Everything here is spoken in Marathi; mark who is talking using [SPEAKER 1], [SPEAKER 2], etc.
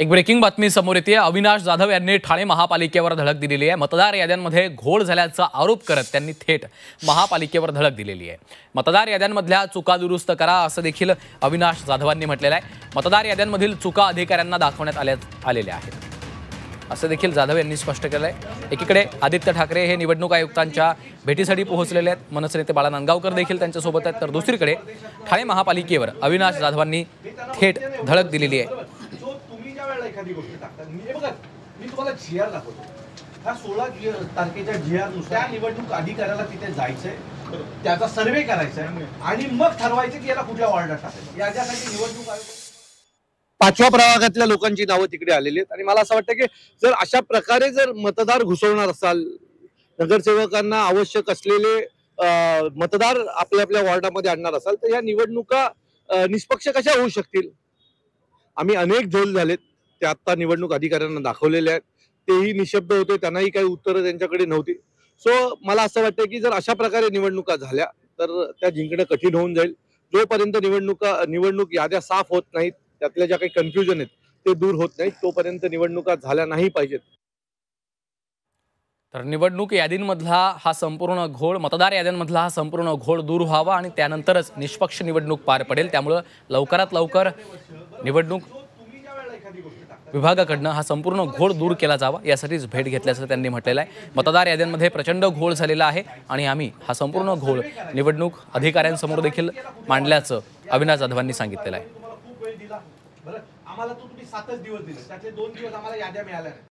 [SPEAKER 1] एक ब्रेकिंग बातमी समोर येते। अविनाश जाधव यांनी ठाणे महापालिकेवर धडक दिलेली आहे। मतदार याद्यांमध्ये घोळ झाल्याचा आरोप करत त्यांनी थेट महापालिकेवर धडक दिलेली आहे। मतदार याद्यांमधल्या चुका दुरुस्त करा असं देखील अविनाश जाधवांनी म्हटलेलं आहे। मतदार याद्यांमधील चुका अधिकाऱ्यांना दाखवण्यात आलेल्या आहेत असं देखील जाधव यांनी स्पष्ट केलं आहे। एकीकडे आदित्य ठाकरे हे निवडणूक आयुक्तांच्या भेटीसाठी पोहोचलेले आहेत। मनसे नेते बाळा नांदगावकर देखील त्यांच्यासोबत आहेत। तर दुसरीकडे ठाणे महापालिकेवर अविनाश जाधवांनी थेट धडक दिलेली आहे।
[SPEAKER 2] एखादी गोष्ट टाकतात मी बघा मी तुम्हाला जीआर दाखवतो। हा 16 तारखेच्या जीआर नुसार त्या निवडणूक अधिकाऱ्याला तिथे जायचंय, त्याचा सर्वे करायचा आहे आणि मग ठरवायचं की याला कुठल्या वॉर्डात टाकायचं। याच्यासाठी निवडणूक आयोग
[SPEAKER 3] 5व्या प्रभागातल्या लोकांची नावं तिकडे आलेली आहेत आणि मला असं वाटतं की जर अशा प्रकारे जर मतदार घुसवणार असाल, नगरसेवकांना आवश्यक असलेले मतदार आपल्या आपल्या वॉर्डामध्ये आणणार असाल तर या निवडणुका निष्पक्ष कशा होऊ शकतील। आम्ही अनेक झोल झालेत, ते आता निवडणूक अधिकाऱ्यांना दाखवलेले आहेत, तेही निशब्द होते, त्यांनाही काही उत्तरं त्यांच्याकडे नव्हती। सो मला असं वाटतं की जर अशा प्रकारे निवडणुका झाल्या तर त्या जिंकणं कठीण होऊन जाईल। जोपर्यंत निवडणूक याद्या साफ होत नाहीत, त्यातल्या ज्या काही कन्फ्युजन आहेत ते दूर होत नाहीत, तोपर्यंत निवडणुका झाल्या नाही पाहिजेत।
[SPEAKER 1] तर निवडणूक यादींमधला हा संपूर्ण घोळ, मतदार याद्यांमधला हा संपूर्ण घोळ दूर व्हावा आणि त्यानंतरच निष्पक्ष निवडणूक पार पडेल। त्यामुळे लवकरात लवकर निवडणूक विभागाकडनं हा संपूर्ण घोळ दूर केला जावा यासाठीच भेट घेतल्याचं त्यांनी म्हटलेलं आहे। मतदार याद्यांमध्ये प्रचंड घोळ झालेला आहे आणि आम्ही हा संपूर्ण घोळ निवडणूक अधिकाऱ्यांसमोर देखील मांडल्याचं अविनाश जाधवांनी सांगितलेलं आहे।
[SPEAKER 2] आम्हाला तुम्ही 7च दिवस दिले, त्यातले 2 दिवस आम्हाला याद्या मिळाल्या नाही।